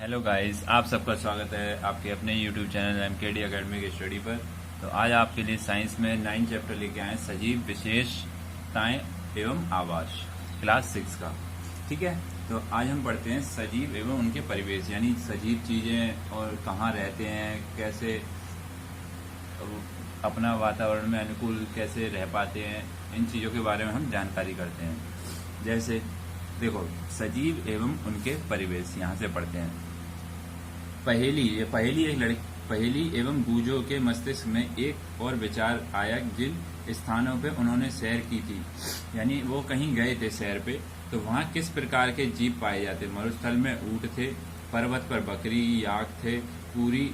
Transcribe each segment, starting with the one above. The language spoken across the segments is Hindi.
हेलो गाइस, आप सबका स्वागत है आपके अपने यूट्यूब चैनल एमकेडी एकेडमी के स्टडी पर। तो आज आपके लिए साइंस में 9 चैप्टर लेके आए सजीव विशेषताएं एवं आवास क्लास 6 का। ठीक है, तो आज हम पढ़ते हैं सजीव एवं उनके परिवेश, यानी सजीव चीजें और कहाँ रहते हैं, कैसे अपना वातावरण में अनुकूल कैसे रह पाते हैं, इन चीज़ों के बारे में हम जानकारी करते हैं। जैसे देखो, सजीव एवं उनके परिवेश, यहाँ से पढ़ते हैं। पहेली एवं बूझों के मस्तिष्क में एक और विचार आया। जिन स्थानों पे उन्होंने सैर की थी, यानी वो कहीं गए थे सैर पे, तो वहाँ किस प्रकार के जीव पाए जाते। मरुस्थल में ऊंट थे, पर्वत पर बकरी याक थे, पूरी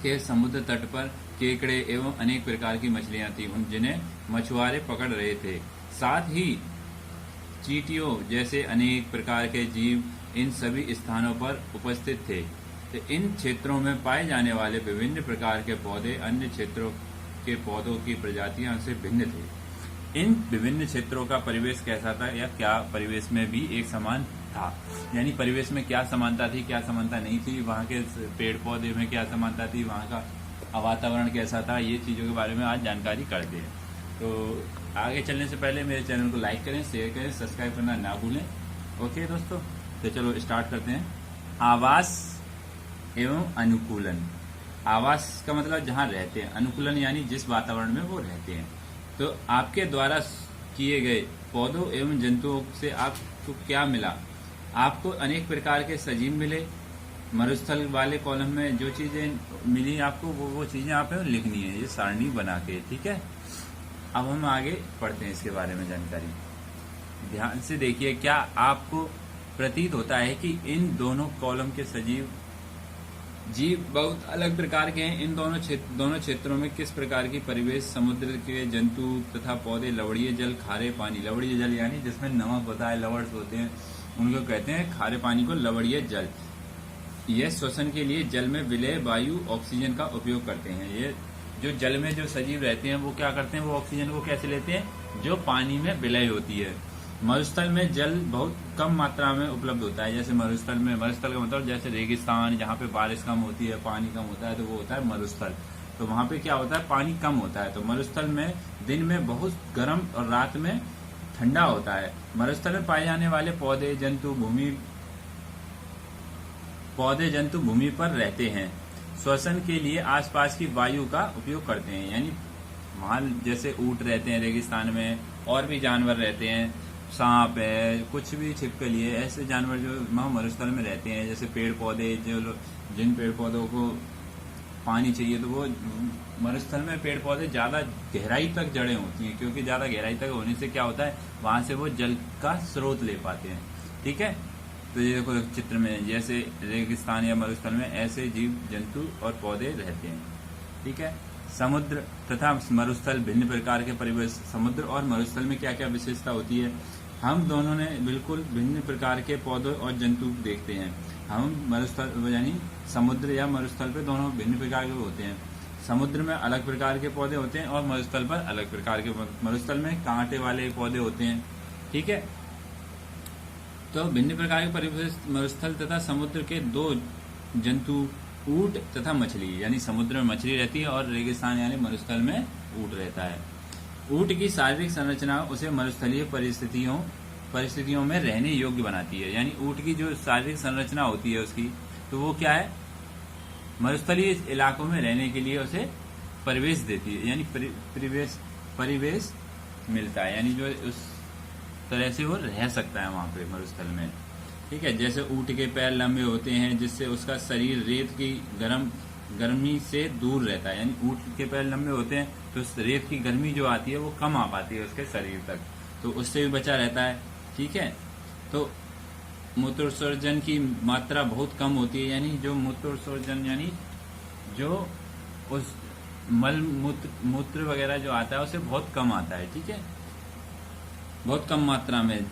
के समुद्र तट पर केकड़े एवं अनेक प्रकार की मछलियां थी, जिन्हें मछुआरे पकड़ रहे थे। साथ ही चींटियों जैसे अनेक प्रकार के जीव इन सभी स्थानों पर उपस्थित थे। तो इन क्षेत्रों में पाए जाने वाले विभिन्न प्रकार के पौधे अन्य क्षेत्रों के पौधों की प्रजातियों से भिन्न थे। इन विभिन्न क्षेत्रों का परिवेश कैसा था, या क्या परिवेश में भी एक समान था, यानी परिवेश में क्या समानता थी, क्या समानता नहीं थी, वहाँ के पेड़ पौधे में क्या समानता थी, वहाँ का वातावरण कैसा था, ये चीज़ों के बारे में आज जानकारी करते हैं। तो आगे चलने से पहले मेरे चैनल को लाइक करें, शेयर करें, सब्सक्राइब करना ना भूलें। ओके दोस्तों, तो चलो स्टार्ट करते हैं। आवास एवं अनुकूलन। आवास का मतलब जहाँ रहते हैं, अनुकूलन यानी जिस वातावरण में वो रहते हैं। तो आपके द्वारा किए गए पौधों एवं जंतुओं से आपको क्या मिला? आपको अनेक प्रकार के सजीव मिले। मरुस्थल वाले कॉलम में जो चीजें मिली आपको, वो चीजें आप लिखनी है, ये सारणी बना के। ठीक है, अब हम आगे पढ़ते हैं इसके बारे में जानकारी। ध्यान से देखिए, क्या आपको प्रतीत होता है कि इन दोनों कॉलम के सजीव जीव बहुत अलग प्रकार के हैं? इन दोनों क्षेत्रों में किस प्रकार की परिवेश, समुद्र के जंतु तथा पौधे, लवणीय जल, खारे पानी। लवणीय जल यानी जिसमें नमक होता है, लवण होते हैं, उनको कहते हैं। खारे पानी को लवणीय जल। यह श्वसन के लिए जल में विलेय वायु ऑक्सीजन का उपयोग करते हैं। ये जो जल में जो सजीव रहते हैं वो क्या करते हैं, वो ऑक्सीजन को कैसे लेते हैं, जो पानी में विलय होती है। मरुस्थल में जल बहुत कम मात्रा में उपलब्ध होता है। जैसे मरुस्थल का मतलब जैसे रेगिस्तान, जहाँ पे बारिश कम होती है, पानी कम होता है, तो वो होता है मरुस्थल। तो वहाँ पे क्या होता है, पानी कम होता है। तो मरुस्थल में दिन में बहुत गर्म और रात में ठंडा होता है। मरुस्थल में पाए जाने वाले पौधे जंतु भूमि पर रहते हैं। श्वसन के लिए आसपास की वायु का उपयोग करते हैं। यानी वहाँ जैसे ऊंट रहते हैं रेगिस्तान में, और भी जानवर रहते हैं, सांप है, कुछ भी छिपकली है, ऐसे जानवर जो वहाँ मरुस्थल में रहते हैं। जैसे पेड़ पौधे, जिन पेड़ पौधों को पानी चाहिए, तो वो मरुस्थल में पेड़ पौधे ज्यादा गहराई तक जड़ें होती हैं, क्योंकि ज्यादा गहराई तक होने से क्या होता है, वहां से वो जल का स्रोत ले पाते हैं। ठीक है, तो ये देखो चित्र में, जैसे रेगिस्तान या मरुस्थल में ऐसे जीव जंतु और पौधे रहते हैं। ठीक है, समुद्र तथा मरुस्थल भिन्न प्रकार के परिवेश। समुद्र और मरुस्थल में क्या क्या विशेषता होती है? हम दोनों ने बिल्कुल भिन्न प्रकार के पौधे और जंतु देखते हैं। हम मरुस्थल यानी समुद्र या मरुस्थल पे दोनों भिन्न प्रकार के होते हैं। समुद्र में अलग प्रकार के पौधे होते हैं और मरुस्थल पर अलग प्रकार के। मरुस्थल में कांटे वाले पौधे होते हैं। ठीक है, तो भिन्न प्रकार के परिवेश। मरुस्थल तथा समुद्र के दो जंतु, ऊंट तथा मछली, यानी समुद्र में मछली रहती है और रेगिस्तान यानी मरुस्थल में ऊंट रहता है। ऊंट की शारीरिक संरचना उसे मरुस्थलीय परिस्थितियों में रहने योग्य बनाती है। यानी ऊंट की जो शारीरिक संरचना होती है उसकी, तो वो क्या है, मरुस्थलीय इलाकों में रहने के लिए उसे परिवेश देती है, यानी परिवेश मिलता है, यानी जो उस तरह से वो रह सकता है वहां पे मरुस्थल में। ठीक है, जैसे ऊंट के पैर लंबे होते हैं, जिससे उसका शरीर रेत की गर्मी से दूर रहता है। यानी ऊंट के पैर लंबे होते हैं तो रेत की गर्मी जो आती है वो कम आ पाती है उसके शरीर तक, तो उससे भी बचा रहता है। ठीक है, तो मूत्रोत्सर्जन की मात्रा बहुत कम होती है। यानी जो मूत्रोत्सर्जन यानी जो उस मल मूत्र वगैरह जो आता है उसे बहुत कम आता है। ठीक है, बहुत कम मात्रा में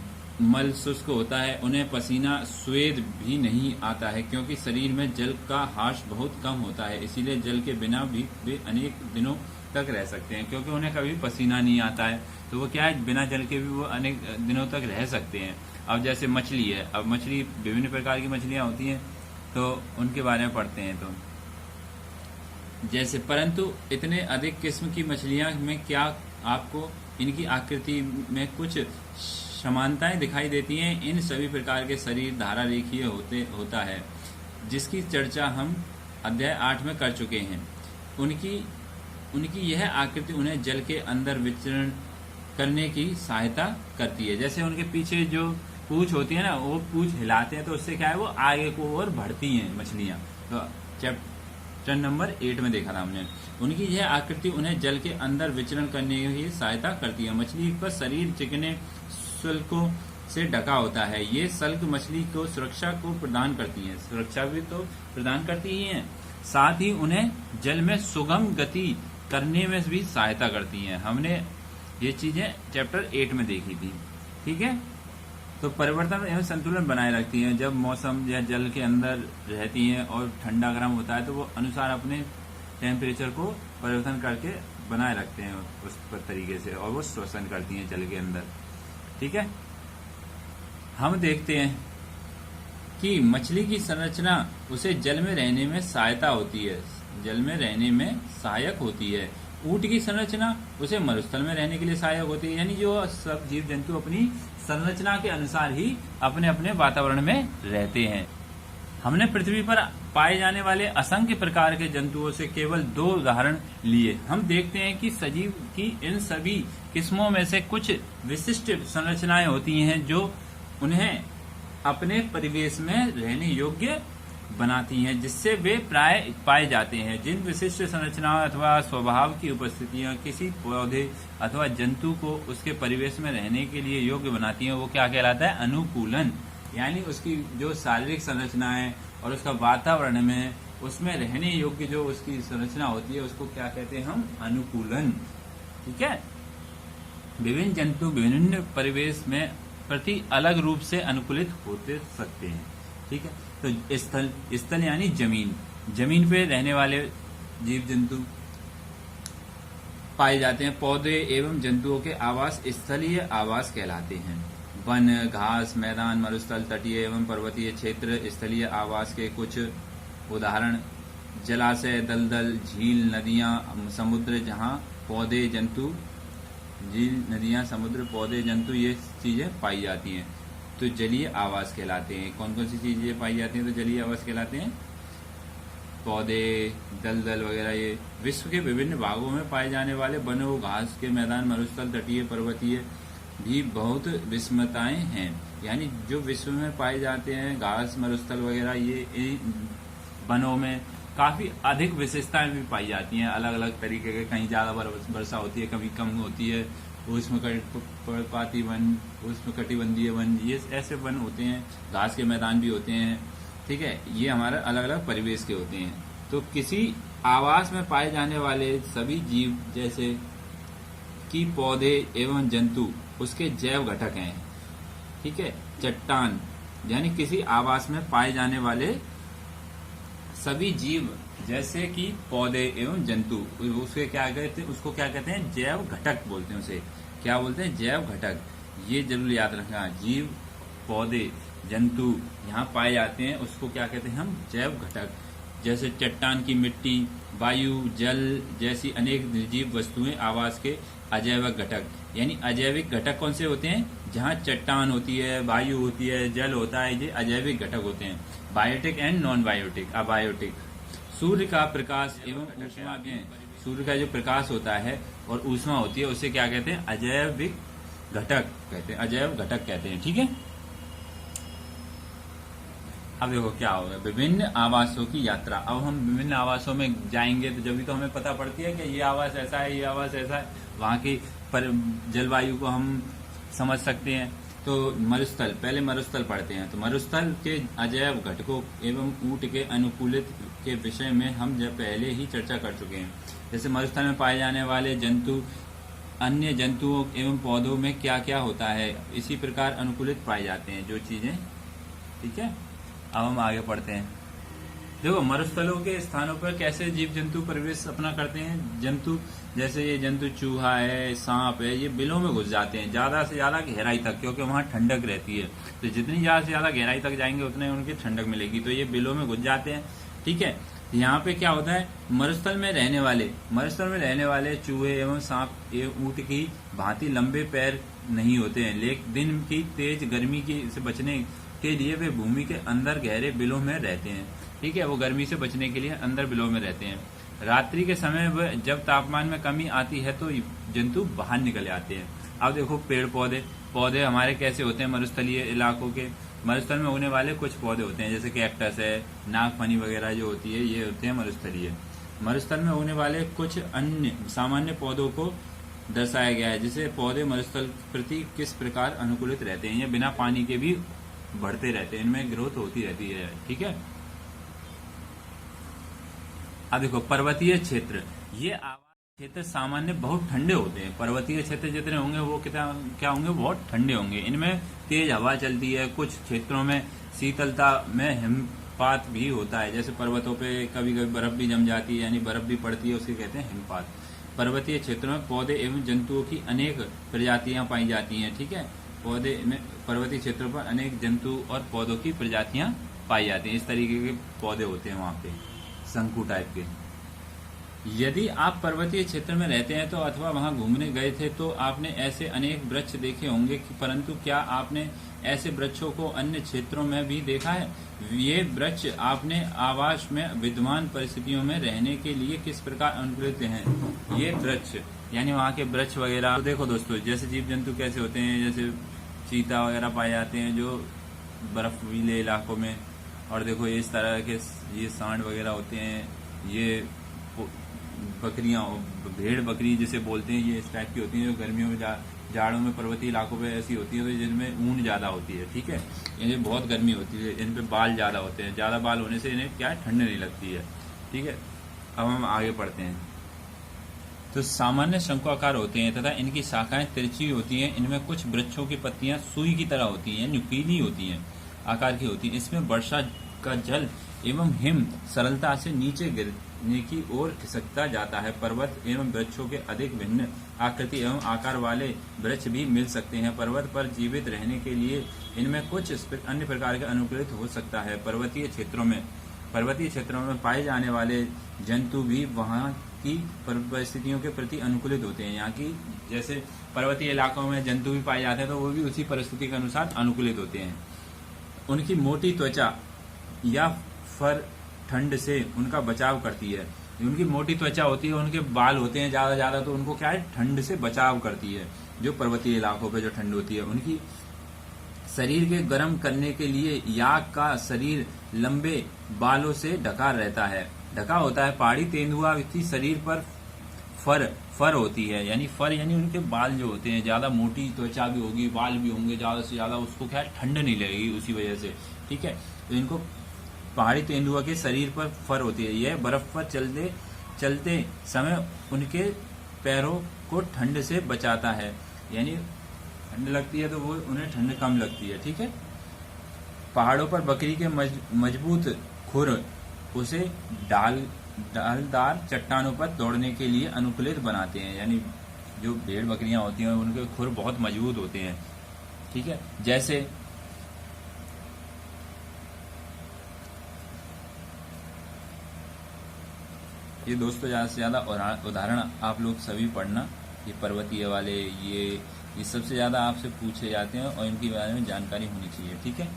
मल शुष्क होता है। उन्हें पसीना स्वेद भी नहीं आता है, क्योंकि शरीर में जल का हाश बहुत कम होता है। इसीलिए जल के बिना भी वे अनेक दिनों तक रह सकते हैं, क्योंकि उन्हें कभी पसीना नहीं आता है। तो वो क्या है, बिना जल के भी वो अनेक दिनों तक रह सकते हैं। अब जैसे मछली है, अब मछली विभिन्न प्रकार की मछलियां होती हैं, तो उनके बारे में पढ़ते हैं। तो जैसे परंतु इतने अधिक किस्म की मछलियां में क्या आपको इनकी आकृति में कुछ समानताएं दिखाई देती हैं? इन सभी प्रकार के शरीर धारा रेखीय होता है, जिसकी चर्चा हम अध्याय 8 में कर चुके हैं। उनकी यह आकृति उन्हें जल के अंदर विचरण करने की सहायता करती है। जैसे उनके पीछे जो पूंछ होती है ना, वो पूंछ हिलाते हैं तो उससे क्या है, वो आगे को और बढ़ती हैं मछलियां। तो चैप्टर नंबर 8 में देखा था हमने। उनकी यह आकृति उन्हें जल के अंदर विचरण करने की सहायता करती है। मछली का शरीर चिकने शुल्कों से ढका होता है। ये शल्क मछली को सुरक्षा को प्रदान करती है, सुरक्षा भी तो प्रदान करती ही है, साथ ही उन्हें जल में सुगम गति करने में भी सहायता करती हैं। हमने ये चीजें चैप्टर 8 में देखी थी। ठीक है, तो परिवर्तन एवं संतुलन बनाए रखती हैं। जब मौसम या जल के अंदर रहती हैं और ठंडा गर्म होता है तो वो अनुसार अपने टेम्परेचर को परिवर्तन करके बनाए रखते हैं उस तरीके से, और वो श्वसन करती हैं जल के अंदर। ठीक है, हम देखते हैं कि मछली की संरचना उसे जल में रहने में सहायता होती है, जल में रहने में सहायक होती है। ऊंट की संरचना उसे मरुस्थल में रहने के लिए सहायक होती है। यानी जो सब जीव जंतु अपनी संरचना के अनुसार ही अपने अपने वातावरण में रहते हैं। हमने पृथ्वी पर पाए जाने वाले असंख्य प्रकार के जंतुओं से केवल 2 उदाहरण लिए। हम देखते हैं कि सजीव की इन सभी किस्मों में से कुछ विशिष्ट संरचनाएं होती हैं जो उन्हें अपने परिवेश में रहने योग्य बनाती हैं, जिससे वे प्राय पाए जाते हैं। जिन विशिष्ट संरचनाओं अथवा स्वभाव की उपस्थितियां किसी पौधे अथवा जंतु को उसके परिवेश में रहने के लिए योग्य बनाती हैं, वो क्या कहलाता है? अनुकूलन। यानी उसकी जो शारीरिक संरचना है और उसका वातावरण में उसमें रहने योग्य जो उसकी संरचना होती है, उसको क्या कहते हैं हम? अनुकूलन। ठीक है, विभिन्न जंतु विभिन्न परिवेश में प्रति अलग रूप से अनुकूलित होते सकते हैं। ठीक है, तो स्थल यानी जमीन पे रहने वाले जीव जंतु पाए जाते हैं। पौधे एवं जंतुओं के आवास स्थलीय आवास कहलाते हैं। वन, घास, मैदान, मरुस्थल, तटीय एवं पर्वतीय क्षेत्र स्थलीय आवास के कुछ उदाहरण जलाशय, दलदल, झील, नदियां, समुद्र जहां पौधे जंतु, झील, नदियां, समुद्र, पौधे जंतु ये चीजें पाई जाती हैं तो जलीय आवास कहलाते हैं। कौन कौन सी चीजें पाई जाती हैं तो जलीय आवास कहलाते हैं? पौधे, दलदल वगैरह। ये विश्व के विभिन्न भागों में पाए जाने वाले वनों, घास के मैदान, मरुस्थल, तटीय, पर्वतीय भी बहुत विस्मताएं हैं। यानी जो विश्व में पाए जाते हैं घास, मरुस्थल वगैरह, ये वनों में काफी अधिक विशेषताएं भी पाई जाती हैं, अलग अलग तरीके के। कहीं ज्यादा वर्षा होती है, कभी कम होती है। उष्णकटिबंधीय वन, उष्णकटिबंधीय वन, ये ऐसे वन होते हैं। घास के मैदान भी होते हैं। ठीक है, ये हमारा अलग अलग परिवेश के होते हैं। तो किसी आवास में पाए जाने वाले सभी जीव जैसे कि पौधे एवं जंतु उसके जैव घटक हैं। ठीक है, चट्टान यानी किसी आवास में पाए जाने वाले सभी जीव जैसे कि पौधे एवं जंतु उसके क्या कहते हैं? उसको क्या कहते हैं? जैव घटक बोलते हैं। उसे क्या बोलते हैं? जैव घटक। ये जरूर याद रखना, जीव, पौधे, जंतु यहाँ पाए जाते हैं उसको क्या कहते हैं हम? जैव घटक। जैसे चट्टान की मिट्टी, वायु, जल जैसी अनेक निर्जीव वस्तुएं आवास के अजैविक घटक। यानी अजैविक घटक कौन से होते हैं? जहाँ चट्टान होती है, वायु होती है, जल होता है, ये अजैविक घटक होते हैं। Biotic and non biotic, abiotic. सूर्य का प्रकाश एवं ऊष्मा के, सूर्य का जो प्रकाश होता है और ऊष्मा होती है उसे क्या कहते हैं? अजैविक घटक कहते हैं, अजैव घटक कहते हैं। ठीक है, अब देखो क्या होगा, विभिन्न आवासों की यात्रा। अब हम विभिन्न आवासों में जाएंगे तो जब भी तो हमें पता पड़ती है कि ये आवास ऐसा है, ये आवास ऐसा है, वहां की जलवायु को हम समझ सकते हैं। तो मरुस्थल, पहले मरुस्थल पढ़ते हैं। तो मरुस्थल के अजैव घटकों एवं ऊंट के अनुकूलित के विषय में हम जब पहले ही चर्चा कर चुके हैं। जैसे मरुस्थल में पाए जाने वाले जंतु अन्य जंतुओं एवं पौधों में क्या क्या होता है, इसी प्रकार अनुकूलित पाए जाते हैं जो चीजें। ठीक है, अब हम आगे पढ़ते हैं। देखो मरुस्थलों के स्थानों पर कैसे जीव जंतु प्रवेश अपना करते हैं। जंतु जैसे ये जंतु चूहा है, सांप है, ये बिलों में घुस जाते हैं ज्यादा से ज्यादा गहराई तक, क्योंकि वहां ठंडक रहती है। तो जितनी ज्यादा से ज्यादा गहराई तक जाएंगे उतने उनकी ठंडक मिलेगी, तो ये बिलों में घुस जाते हैं। ठीक है, यहाँ पे क्या होता है, मरुस्थल में रहने वाले चूहे एवं सांप एवं ऊंट की भांति लंबे पैर नहीं होते हैं, लेकिन दिन की तेज गर्मी की से बचने के लिए वे भूमि के अंदर गहरे बिलों में रहते हैं। ठीक है, वो गर्मी से बचने के लिए अंदर बिलों में रहते हैं। रात्रि के समय जब तापमान में कमी आती है तो जंतु बाहर निकल आते हैं। अब देखो पेड़ पौधे हमारे कैसे होते हैं, मरुस्थलीय इलाकों के मरुस्थल में उगने वाले कुछ पौधे होते हैं, जैसे कैक्टस है, नागफनी वगैरह जो होती है, ये होते हैं मरुस्थलीय। मरुस्थल में उगने वाले कुछ अन्य सामान्य पौधों को दर्शाया गया है, जिसे पौधे मरुस्थल प्रति किस प्रकार अनुकूलित रहते हैं। ये बिना पानी के भी बढ़ते रहते हैं, इनमें ग्रोथ होती रहती है। ठीक है, अब देखो पर्वतीय क्षेत्र, ये आवास क्षेत्र सामान्य बहुत ठंडे होते हैं। पर्वतीय क्षेत्र जितने होंगे वो क्या होंगे, बहुत ठंडे होंगे। इनमें तेज हवा चलती है, कुछ क्षेत्रों में शीतलता में हिमपात भी होता है, जैसे पर्वतों पे कभी कभी बर्फ भी जम जाती है, यानी बर्फ भी पड़ती है, उसे कहते हैं हिमपात। पर्वतीय क्षेत्रों में पौधे एवं जंतुओं की अनेक प्रजातियां पाई जाती हैं। ठीक है, पौधे में पर्वतीय क्षेत्रों पर अनेक जंतु और पौधों की प्रजातियां पाई जाती हैं। इस तरीके के पौधे होते हैं वहां पे, शंकु टाइप के। यदि आप पर्वतीय क्षेत्र में रहते हैं तो अथवा वहां घूमने गए थे तो आपने ऐसे अनेक वृक्ष देखे होंगे, परंतु क्या आपने ऐसे वृक्षों को अन्य क्षेत्रों में भी देखा है? ये वृक्ष आपने आवास में विद्यमान परिस्थितियों में रहने के लिए किस प्रकार अनुकूलित हैं? ये वृक्ष यानी वहाँ के वृक्ष वगैरह। तो देखो दोस्तों, जैसे जीव जंतु कैसे होते हैं, जैसे चीता वगैरह पाए जाते हैं जो बर्फीले इलाकों में, और देखो इस तरह के ये सांड वगैरह होते हैं, ये बकरियां, भेड़ बकरी जिसे बोलते हैं, ये इस टाइप की होती हैं जो गर्मियों में जाड़ों में पर्वतीय इलाकों में ऐसी होती है, तो जिनमें ऊन ज्यादा होती है। ठीक है, इन्हें बहुत गर्मी होती है, इन पे बाल ज्यादा होते हैं, ज्यादा बाल होने से इन्हें क्या ठंड नहीं लगती है। ठीक है, अब हम आगे पढ़ते हैं। तो सामान्य शंकुआकार होते हैं तथा इनकी शाखाएं तिरछी होती हैं। इनमें कुछ वृक्षों की पत्तियां सुई की तरह होती हैं, नुकीली होती हैं, आकार की होती हैं। इसमें वर्षा का जल एवं हिम सरलता से नीचे गिरने की ओर खिसकता जाता है। पर्वत एवं वृक्षों के अधिक भिन्न आकृति एवं आकार वाले वृक्ष भी मिल सकते हैं। पर्वत पर जीवित रहने के लिए इनमें कुछ अन्य प्रकार के अनुकूलित हो सकता है। पर्वतीय क्षेत्रों में पाए जाने वाले जंतु भी वहाँ की परिस्थितियों के प्रति अनुकूलित होते हैं। यहाँ की जैसे पर्वतीय इलाकों में जंतु भी पाए जाते हैं तो वो भी उसी परिस्थिति के अनुसार अनुकूलित होते हैं। उनकी मोटी त्वचा या फर ठंड से उनका बचाव करती है। उनकी मोटी त्वचा होती है, उनके बाल होते हैं ज्यादा, तो उनको क्या है, ठंड से बचाव करती है। जो पर्वतीय इलाकों पे जो ठंड होती है, उनकी शरीर के गर्म करने के लिए याक का शरीर लंबे बालों से ढका होता है। पहाड़ी तेंदुआ की शरीर पर फर होती है, यानी उनके बाल जो होते हैं, ज्यादा मोटी त्वचा भी होगी, बाल भी होंगे ज्यादा से ज्यादा, उसको क्या है, ठंड नहीं लगेगी उसी वजह से। ठीक है, तो इनको पहाड़ी तेंदुआ के शरीर पर फर होती है। यह बर्फ पर चलते समय उनके पैरों को ठंड से बचाता है, यानी ठंड लगती है तो वो उन्हें ठंड कम लगती है। ठीक है, पहाड़ों पर बकरी के मजबूत खुर उसे ढालदार चट्टानों पर दौड़ने के लिए अनुकूलित बनाते हैं। यानी जो भेड़ बकरियां होती हैं उनके खुर बहुत मजबूत होते हैं। ठीक है, जैसे ये दोस्तों ज्यादा से ज्यादा उदाहरण आप लोग सभी पढ़ना। ये पर्वतीय वाले ये सबसे ज्यादा आपसे पूछे जाते हैं और इनके बारे में जानकारी होनी चाहिए। ठीक है,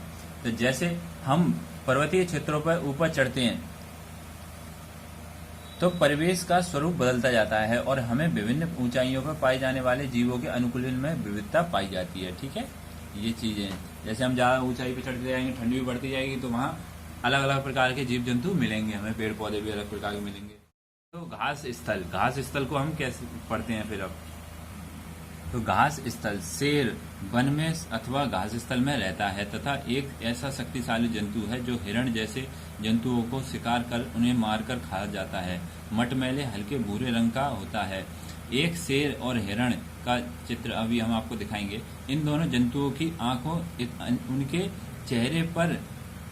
तो जैसे हम पर्वतीय क्षेत्रों पर ऊपर चढ़ते हैं तो परिवेश का स्वरूप बदलता जाता है और हमें विभिन्न ऊंचाइयों पर पाए जाने वाले जीवों के अनुकूलन में विविधता पाई जाती है। ठीक है, ये चीजें जैसे हम ज्यादा ऊंचाई पर चढ़ते जाएंगे, ठंडी भी बढ़ती जाएगी, तो वहाँ अलग अलग प्रकार के जीव जंतु मिलेंगे, हमें पेड़ पौधे भी अलग प्रकार के मिलेंगे। तो घास स्थल को हम कैसे पढ़ते हैं फिर अब? तो घास स्थल, शेर वन में अथवा घास स्थल में रहता है तथा एक ऐसा शक्तिशाली जंतु है जो हिरण जैसे जंतुओं को शिकार कर उन्हें मारकर खा जाता है। मटमैले हल्के भूरे रंग का होता है। एक शेर और हिरण का चित्र अभी हम आपको दिखाएंगे। इन दोनों जंतुओं की आंखों उनके चेहरे पर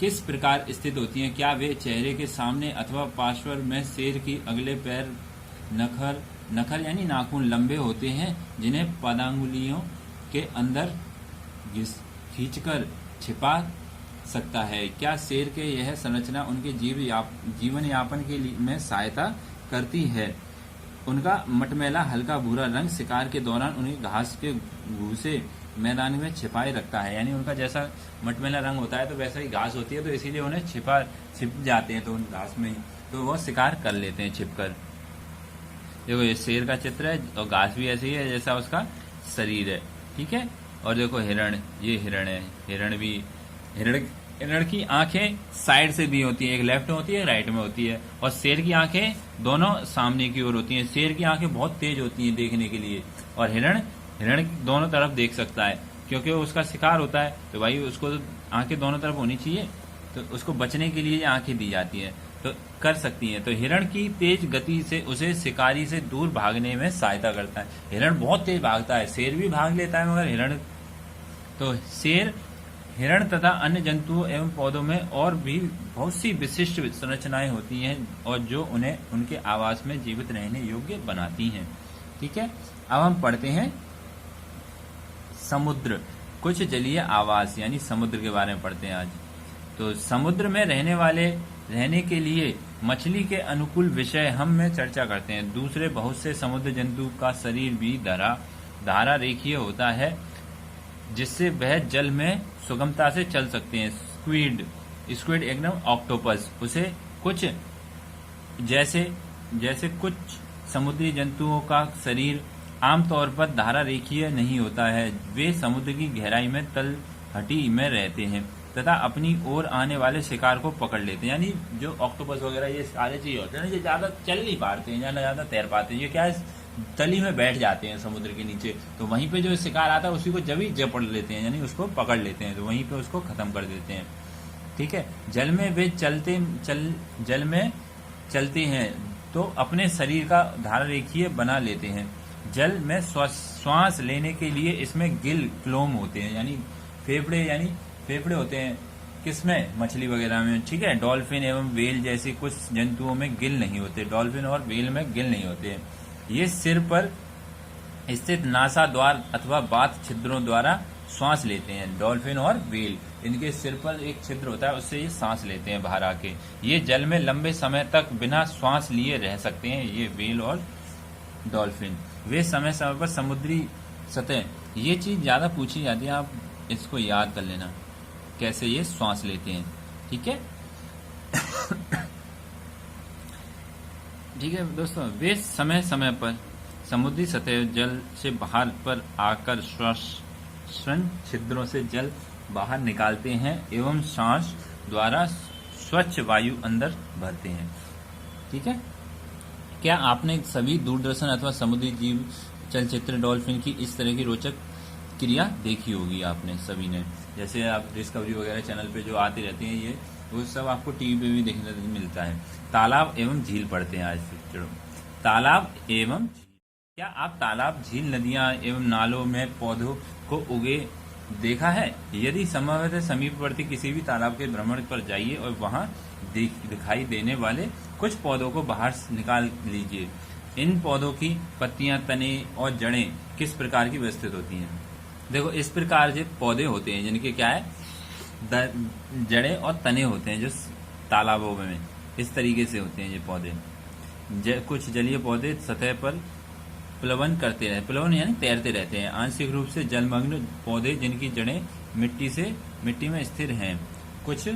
किस प्रकार स्थित होती हैं? क्या वे चेहरे के सामने अथवा पार्श्व में शेर की अगले पैर, नखर नखल यानी नाखून लंबे होते हैं जिन्हें पदांगुलियों के अंदर खींचकर छिपा सकता है। क्या शेर के यह संरचना उनके जीवन यापन के लिए में सहायता करती है? उनका मटमैला हल्का भूरा रंग शिकार के दौरान उन्हें घास के भूसे मैदान में छिपाए रखता है। यानी उनका जैसा मटमैला रंग होता है तो वैसा ही घास होती है, तो इसीलिए उन्हें छिप जाते हैं, तो उन घास में ही तो वो शिकार कर लेते हैं छिपकर। देखो ये शेर का चित्र है और घास भी ऐसी है जैसा उसका शरीर है, ठीक है। और देखो हिरण, ये हिरण है, हिरण की आंखें साइड से भी होती है, एक लेफ्ट में होती है, राइट में होती है। और शेर की आंखें दोनों सामने की ओर होती हैं। शेर की आंखें बहुत तेज होती हैं देखने के लिए, और हिरण दोनों तरफ देख सकता है क्योंकि वो उसका शिकार होता है, तो भाई उसको आंखें दोनों तरफ होनी चाहिए, तो उसको बचने के लिए आंखें दी जाती है, तो कर सकती हैं। तो हिरण की तेज गति से उसे शिकारी से दूर भागने में सहायता करता है। हिरण बहुत तेज भागता है, शेर भी भाग लेता है मगर शेर, हिरण तथा अन्य जंतुओं एवं पौधों में और भी बहुत सी विशिष्ट संरचनाएं होती हैं और जो उन्हें उनके आवास में जीवित रहने योग्य बनाती हैं, ठीक है। अब हम पढ़ते हैं समुद्र, कुछ जलीय आवास यानी समुद्र के बारे में पढ़ते हैं आज। तो समुद्र में रहने के लिए मछली के अनुकूल विषय हम में चर्चा करते हैं। दूसरे बहुत से समुद्र जंतु का शरीर भी धारा रेखीय होता है जिससे वह जल में सुगमता से चल सकते हैं। स्क्विड एकदम ऑक्टोपस, उसे कुछ जैसे कुछ समुद्री जंतुओं का शरीर आमतौर पर धारा रेखीय नहीं होता है। वे समुद्र की गहराई में तलहटी में रहते हैं तथा अपनी ओर आने वाले शिकार को पकड़ लेते हैं। यानी जो ऑक्टोपस वगैरह ये सारे चीज होते हैं ना, ये ज्यादा चल नहीं पाते हैं, ज्यादा तैर पाते हैं, ये क्या है तली में बैठ जाते हैं समुद्र के नीचे, तो वहीं पे जो शिकार आता है उसी को जब ही जपड़ लेते हैं, यानी उसको पकड़ लेते हैं, तो वहीं पे उसको खत्म कर देते हैं, ठीक है। जल में वे जल में चलते हैं तो अपने शरीर का धारा रेखीय बना लेते हैं। जल में श्वास लेने के लिए इसमें गिल क्लोम होते हैं, यानी फेफड़े होते हैं, किसमें? मछली वगैरह में, ठीक है। डॉल्फिन एवं व्हेल जैसे कुछ जंतुओं में गिल नहीं होते, डॉल्फिन और व्हेल में गिल नहीं होते। ये सिर पर स्थित नासा द्वार अथवा बात छिद्रों द्वारा श्वास लेते हैं। डॉल्फिन और व्हेल, इनके सिर पर एक छिद्र होता है, उससे ये सांस लेते हैं बाहर आके। ये जल में लंबे समय तक बिना श्वास लिए रह सकते हैं, ये व्हेल और डॉल्फिन। वे समय समय पर समुद्री सतह, ये चीज ज्यादा पूछी जाती है, आप इसको याद कर लेना कैसे ये श्वास लेते हैं, ठीक है। ठीक है दोस्तों, वे समय समय पर समुद्री सतह जल से बाहर पर आकर श्वसन छिद्रों से जल बाहर निकालते हैं एवं सांस द्वारा स्वच्छ वायु अंदर भरते हैं, ठीक है। क्या आपने सभी दूरदर्शन अथवा समुद्री जीव चलचित्र डॉल्फिन की इस तरह की रोचक क्रिया देखी होगी आपने सभी ने, जैसे आप डिस्कवरी वगैरह चैनल पे जो आती रहती हैं, ये वो सब आपको टीवी पे भी देखने मिलता है। तालाब एवं झील पढ़ते हैं आज फिर। तालाब एवं झील, क्या आप तालाब, झील, नदियां एवं नालों में पौधों को उगे देखा है? यदि संभवतः समीपवर्ती किसी भी तालाब के भ्रमण पर जाइए और वहां दिखाई देने वाले कुछ पौधों को बाहर निकाल लीजिए। इन पौधों की पत्तियां, तने और जड़ें किस प्रकार की व्यवस्थित होती हैं? देखो इस प्रकार के पौधे होते हैं जिनके क्या है, जड़ें और तने होते हैं जो तालाबों में इस तरीके से होते हैं ये पौधे। कुछ जलीय पौधे सतह पर प्लवन करते रहते, प्लवन यानी तैरते रहते हैं। आंशिक रूप से जलमग्न पौधे जिनकी जड़ें मिट्टी में स्थिर हैं। कुछ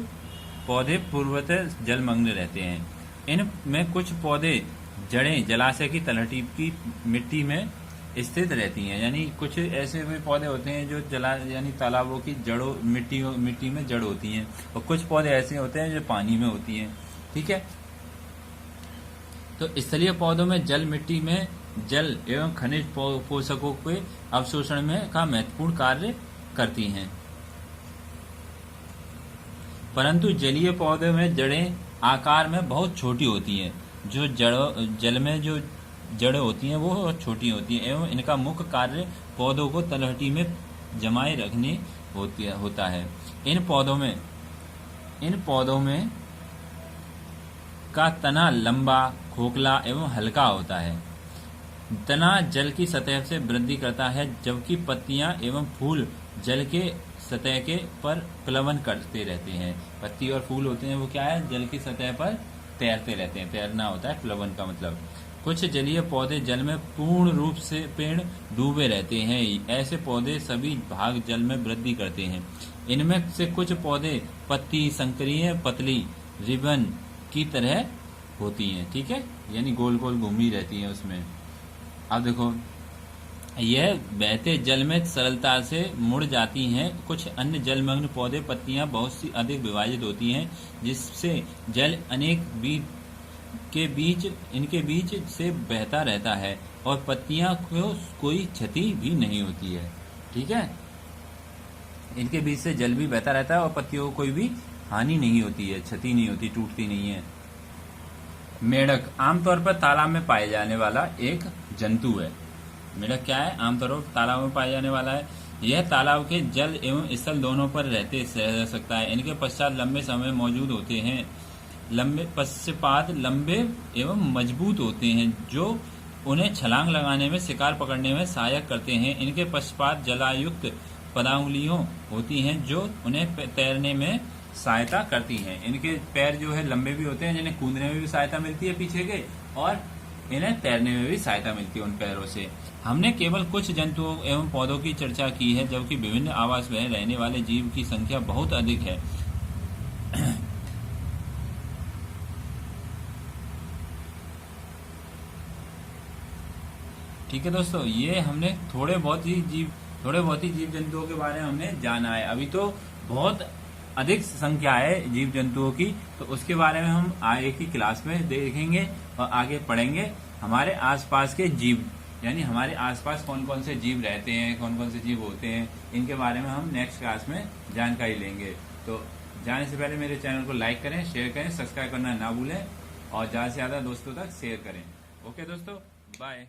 पौधे पूर्वतः जलमग्न रहते हैं। इनमें कुछ पौधे जड़ें जलाशय की तलहटी की मिट्टी में स्थित रहती हैं। यानी कुछ ऐसे भी पौधे होते हैं जो यानी तालाबों की जड़ों मिट्टी में जड़ होती हैं, और कुछ पौधे ऐसे होते हैं जो पानी में होती हैं, ठीक है। तो स्थलीय पौधों में जल, मिट्टी में जल एवं खनिज पोषकों के अवशोषण में का महत्वपूर्ण कार्य करती हैं। परंतु जलीय पौधों में जड़ें आकार में बहुत छोटी होती हैं। जो जल में जो जड़ें होती हैं वो छोटी होती हैं एवं इनका मुख्य कार्य पौधों को तलहटी में जमाए रखने होता है। इन पौधों में का तना लंबा, खोखला एवं हल्का होता है। तना जल की सतह से वृद्धि करता है, जबकि पत्तियां एवं फूल जल के सतह के पर प्लवन करते रहते हैं। पत्ती और फूल होते हैं वो क्या है, जल की सतह पर तैरते रहते हैं। तैरना होता है प्लवन का मतलब। कुछ जलीय पौधे जल में पूर्ण रूप से पेड़ डूबे रहते हैं। ऐसे पौधे सभी भाग जल में वृद्धि करते हैं। इनमें से कुछ पौधे पत्ती संकरीय पतली रिबन की तरह होती हैं, ठीक है, यानी गोल गोल घूमी रहती हैं उसमें। अब देखो, यह बहते जल में सरलता से मुड़ जाती हैं। कुछ अन्य जलमग्न पौधे पत्तियां बहुत सी अधिक विभाजित होती हैं, जिससे जल इनके बीच से बहता रहता है और पत्तियां को कोई क्षति भी नहीं होती है, ठीक है। इनके बीच से जल भी बहता रहता है और पत्तियों को कोई भी हानि नहीं होती है, क्षति नहीं होती, टूटती नहीं है। मेढक आमतौर पर तालाब में पाए जाने वाला एक जंतु है। मेढक क्या है, आमतौर पर तालाब में पाया जाने वाला है। यह तालाब के जल एवं स्थल दोनों पर रह सकता है। इनके पश्चात लंबे समय मौजूद होते हैं। पश्चात लंबे एवं मजबूत होते हैं, जो उन्हें छलांग लगाने में, शिकार पकड़ने में सहायक करते हैं। इनके पश्चात जलायुक्त पदांगुलियां होती हैं, जो उन्हें तैरने में सहायता करती हैं। इनके पैर जो है लंबे भी होते हैं, जिन्हें कूदने में भी सहायता मिलती है पीछे के, और इन्हें तैरने में भी सहायता मिलती है उन पैरों से। हमने केवल कुछ जंतुओं एवं पौधों की चर्चा की है, जबकि विभिन्न आवास में रहने वाले जीव की संख्या बहुत अधिक है। ठीक है दोस्तों, ये हमने थोड़े बहुत ही जीव जंतुओं के बारे में हमने जाना है। अभी तो बहुत अधिक संख्या है जीव जंतुओं की, तो उसके बारे में हम आगे की क्लास में देखेंगे और आगे पढ़ेंगे। हमारे आसपास के जीव, यानी हमारे आसपास कौन कौन से जीव रहते हैं, कौन कौन से जीव होते हैं, इनके बारे में हम नेक्स्ट क्लास में जानकारी लेंगे। तो जाने से पहले मेरे चैनल को लाइक करें, शेयर करें, सब्सक्राइब करना ना भूलें और ज्यादा से ज्यादा दोस्तों तक शेयर करें। ओके दोस्तों, बाय।